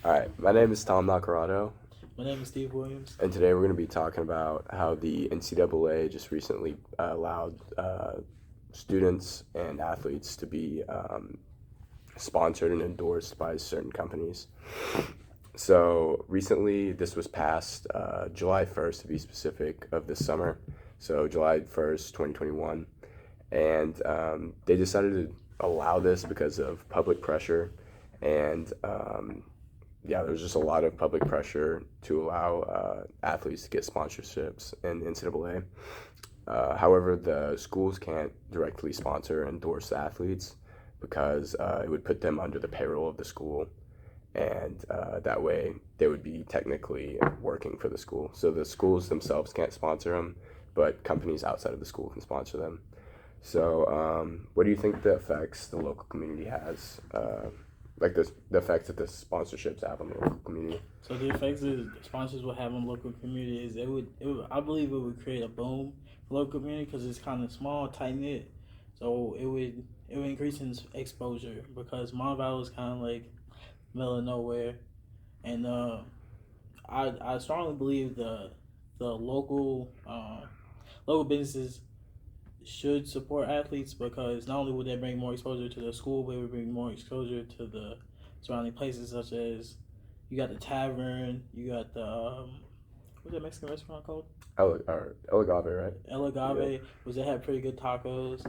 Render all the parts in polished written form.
All right, my name is Thom Naccarato, My name is Steve Williams. and today we're going to be talking about how the NCAA just recently allowed students and athletes to be sponsored and endorsed by certain companies. So recently, this was passed July 1st, to be specific, of this summer. So July 1st, 2021. And they decided to allow this because of public pressure and yeah, there's just a lot of public pressure to allow athletes to get sponsorships in the NCAA. However, the schools can't directly sponsor and endorse the athletes because it would put them under the payroll of the school, and that way they would be technically working for the school. So the schools themselves can't sponsor them, but companies outside of the school can sponsor them. So, what do you think the effects the local community has? Like the effects that the sponsorships have on the local community. So the effects that sponsors will have on local community is I believe it would create a boom for local community because it's kind of small, tight knit. So it would increase in exposure because Mont Valley is kind of like middle of nowhere, and I strongly believe the local businesses should support athletes because not only would they bring more exposure to the school, but it would bring more exposure to the surrounding places, such as you got the tavern, you got the what's that Mexican restaurant called? El Agave, right? El Agave, Yep. which they have pretty good tacos.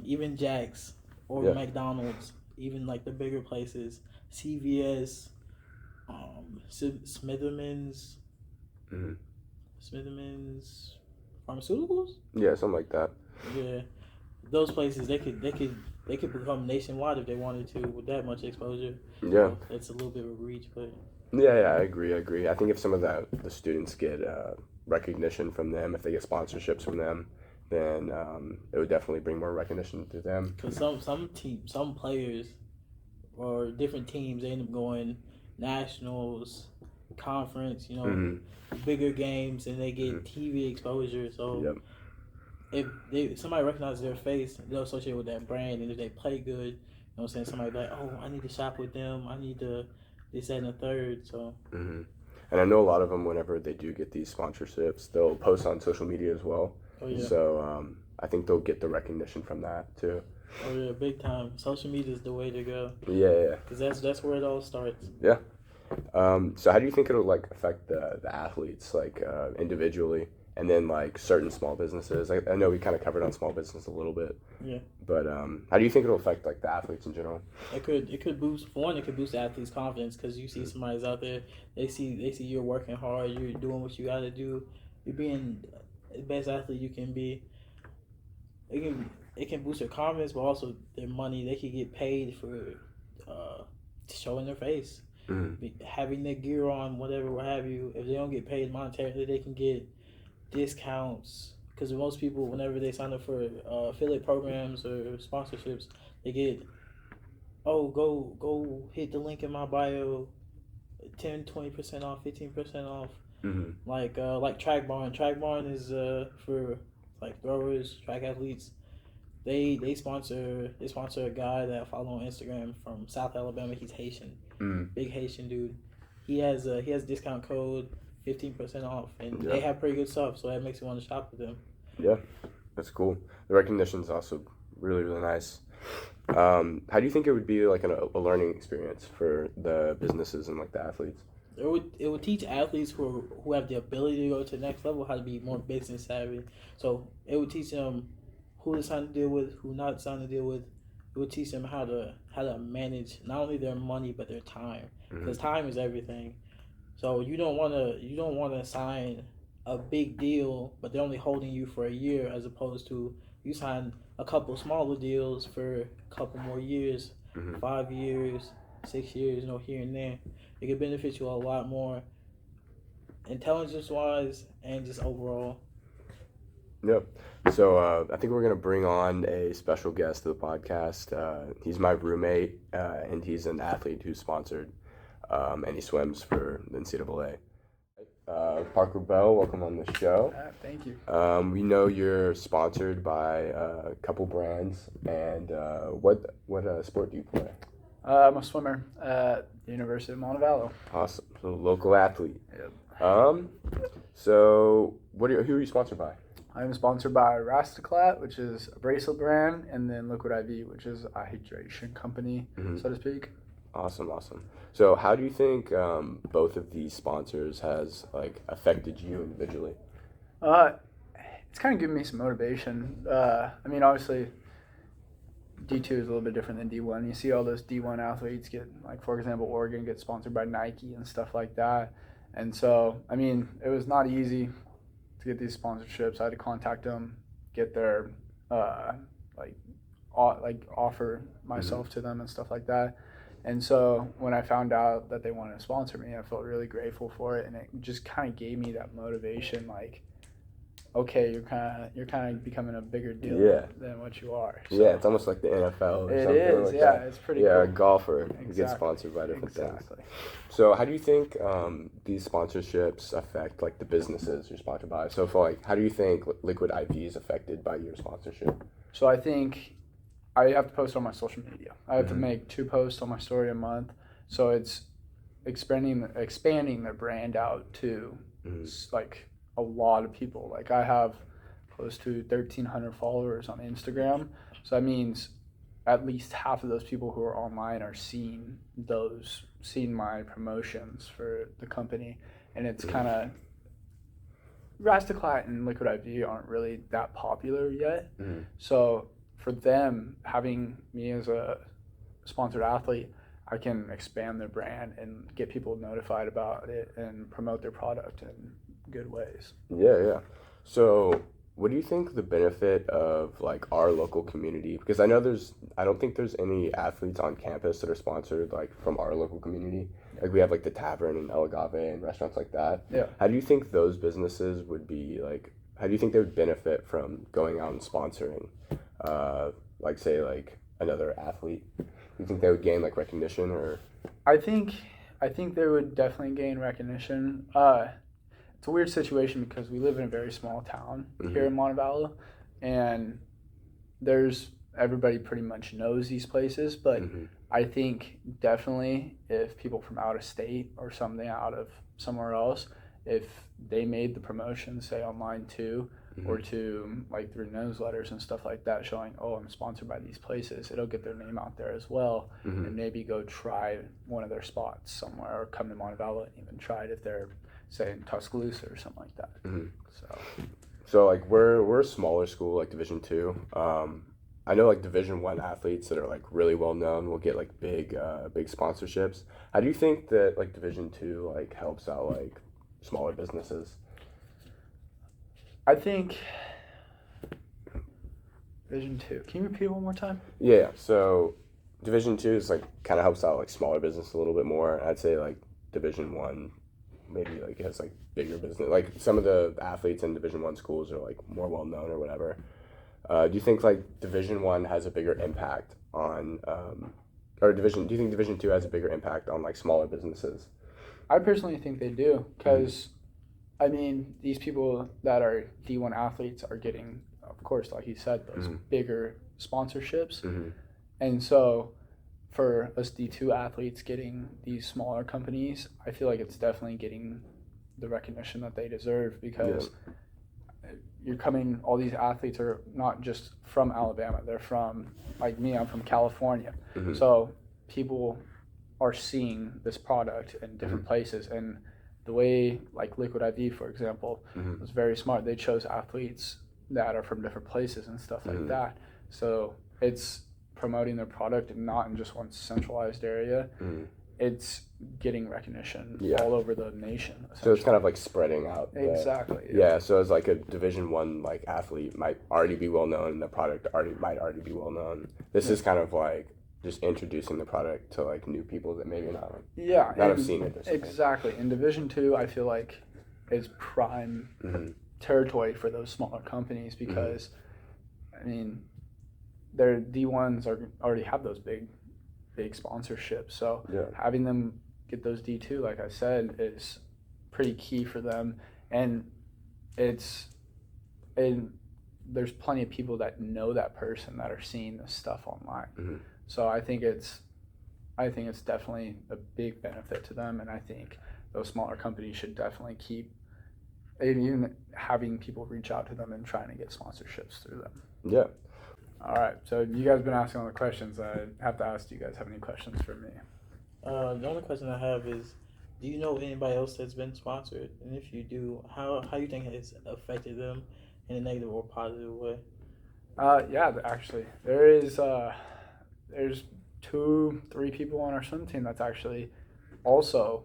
Even Jack's or Yeah. McDonald's, even like the bigger places, CVS, Smitherman's, hmm Smitherman's Pharmaceuticals. Yeah, something like that. Yeah, those places they could become nationwide if they wanted to with that much exposure. Yeah. It's a little bit of a reach, but Yeah, I agree. I think if some of the students get recognition from them, if they get sponsorships from them, then it would definitely bring more recognition to them. because some players or different teams they end up going nationals, conference, hmm bigger games, and they hmm get TV exposure. So Yep. if somebody recognizes their face, they'll associate with that brand, and if they play good, what I'm saying, somebody be like, oh, I need to shop with them. I need to this, that, and the third. So hmm And I know a lot of them, whenever they do get these sponsorships, they'll post on social media as well. oh yeah. So I think they'll get the recognition from that too. Oh yeah, big time. Social media is the way to go. Yeah. Cause that's where it all starts. Yeah. So how do you think it'll like affect the athletes like individually, and then like certain small businesses? I know we kind of covered on small business a little bit, Yeah, but how do you think it'll affect like the athletes in general? it could boost for one. It could boost the athletes' confidence because you see somebody's out there. They see you're working hard. You're doing what you got to do. You're being the best athlete you can be. It can boost their confidence, but also their money. They could get paid for showing their face, Mm-hmm. having their gear on, whatever, what have you. If they don't get paid monetarily, they can get discounts because most people whenever they sign up for affiliate programs or sponsorships they get go hit the link in my bio 10-20% off 15% off Mm-hmm. like track barn is for like throwers track athletes they sponsor a guy that I follow on Instagram from South Alabama. He's Haitian, Mm-hmm. big Haitian dude. He has a discount code 15% off, and Yeah. they have pretty good stuff, so that makes you want to shop with them. Yeah, that's cool. The recognition's also really nice. How do you think it would be like a learning experience for the businesses and like the athletes? It would teach athletes who have the ability to go to the next level how to be more business savvy. So it would teach them who to sign to deal with, who not to sign to deal with. It would teach them how to manage not only their money but their time, because Mm-hmm. time is everything. So you don't wanna sign a big deal, but they're only holding you for a year, as opposed to you sign a couple smaller deals for a couple more years, Mm-hmm. 5 years, 6 years, here and there. It could benefit you a lot more, intelligence wise and just overall. Yep. So I think we're gonna bring on a special guest to the podcast. He's my roommate, and he's an athlete who's sponsored, and he swims for the NCAA. Parker Bell, welcome on the show. Thank you. We know you're sponsored by a couple brands, and what sport do you play? I'm a swimmer at the University of Montevallo. Awesome. So local athlete. Yep. So who are you sponsored by? I'm sponsored by Rastaclat, which is a bracelet brand, and then Liquid IV, which is a hydration company, so to speak. Awesome. So how do you think both of these sponsors has like affected you individually? It's kind of given me some motivation. I mean, obviously, D2 is a little bit different than D1. You see all those D1 athletes get, like, for example, Oregon gets sponsored by Nike and stuff like that. And so, I mean, it was not easy to get these sponsorships. I had to contact them, get their, offer myself to them and stuff like that. And so when I found out that they wanted to sponsor me, I felt really grateful for it. And it just kind of gave me that motivation, like, okay, you're kind of becoming a bigger deal than what you are. So. Yeah, it's almost like the NFL or it something is, like yeah, that. it's pretty cool. cool. A golfer Exactly. gets sponsored by different things. Exactly. So how do you think these sponsorships affect like the businesses you're sponsored by? So for like, how do you think Liquid IV is affected by your sponsorship? So I think I have to post on my social media. I have to make 2 posts on my story a month. So it's expanding their brand out to like a lot of people. Like I have close to 1,300 followers on Instagram. So that means at least half of those people who are online are seeing my promotions for the company. And it's kind of, Rastaclat and Liquid IV aren't really that popular yet. So for them, having me as a sponsored athlete, I can expand their brand and get people notified about it and promote their product in good ways. Yeah. So what do you think the benefit of like our local community? Because I don't think there's any athletes on campus that are sponsored like from our local community. Like we have like the Tavern and El Agave and restaurants like that. Yeah. How do you think those businesses would be like? How do you think they would benefit from going out and sponsoring, like say like another athlete? Do you think they would gain like recognition or? I think they would definitely gain recognition. It's a weird situation because we live in a very small town here in Montevallo, and everybody pretty much knows these places, but I think definitely if people from out of state or something out of somewhere else, if they made the promotion, say online too, or to like through newsletters and stuff like that, showing, oh, I'm sponsored by these places, it'll get their name out there as well, and maybe go try one of their spots somewhere, or come to Montevallo and even try it if they're, say, in Tuscaloosa or something like that. So like we're a smaller school, like Division II. I know like Division I athletes that are like really well known will get like big sponsorships. How do you think that like Division II like helps out like smaller businesses? I think Division II. Can you repeat it one more time? Yeah. So Division II is like kind of helps out like smaller business a little bit more. I'd say like Division I maybe like has like bigger business. Like some of the athletes in Division I schools are like more well known or whatever. Do you think like Division I has a bigger impact on, do you think Division II has a bigger impact on like smaller businesses? I personally think they do, because I mean, these people that are D1 athletes are getting, of course, like you said, those bigger sponsorships. And so for us D2 athletes getting these smaller companies, I feel like it's definitely getting the recognition that they deserve, because all these athletes are not just from Alabama, they're from, like me, I'm from California. So people are seeing this product in different places, and the way, like Liquid IV, for example, was very smart. They chose athletes that are from different places and stuff like that. So it's promoting their product and not in just one centralized area. It's getting recognition all over the nation. So it's kind of like spreading out. Exactly. Yeah. So as like a Division I like athlete might already be well known, and the product might already be well known. This is kind of like just introducing the product to like new people that maybe not have seen it. Exactly. In Division II, I feel like is prime territory for those smaller companies, because I mean, their D1s already have those big sponsorships. So having them get those D2, like I said, is pretty key for them. And there's plenty of people that know that person that are seeing this stuff online. So I think it's I think it's definitely a big benefit to them, and I think those smaller companies should definitely keep even having people reach out to them and trying to get sponsorships through them. Yeah. All right, so you guys been asking all the questions. I have to ask, do you guys have any questions for me? The only question I have is, do you know anybody else that's been sponsored? And if you do, how you think it's affected them in a negative or positive way? Yeah, actually, there's 2-3 people on our swim team that's actually also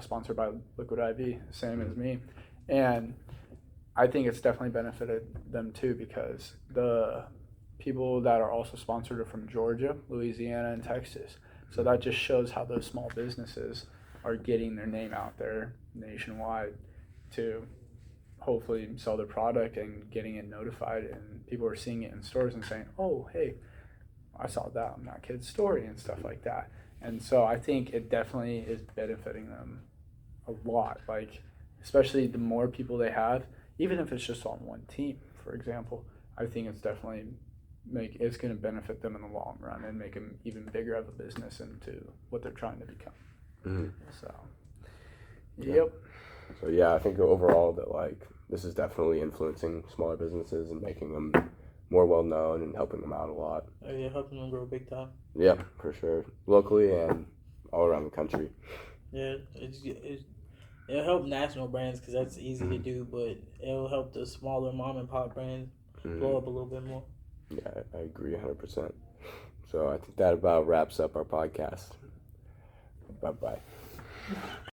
sponsored by Liquid IV, same as me, and I think it's definitely benefited them too because the people that are also sponsored are from Georgia, Louisiana, and Texas. So that just shows how those small businesses are getting their name out there nationwide to hopefully sell their product and getting it notified, and people are seeing it in stores and saying, oh, hey, I saw that on that kid's story and stuff like that. And so I think it definitely is benefiting them a lot. Like, especially the more people they have, even if it's just on one team, for example, I think it's definitely it's going to benefit them in the long run and make them even bigger of a business into what they're trying to become. Mm-hmm. So, Yeah. yep. So yeah, I think overall that like this is definitely influencing smaller businesses and making them more well known and helping them out a lot. Oh yeah, helping them grow big time. Yeah, for sure, locally and all around the country. Yeah, it'll help national brands because that's easy to do, but it'll help the smaller mom and pop brands blow up a little bit more. Yeah, I agree 100%. So I think that about wraps up our podcast. Bye-bye.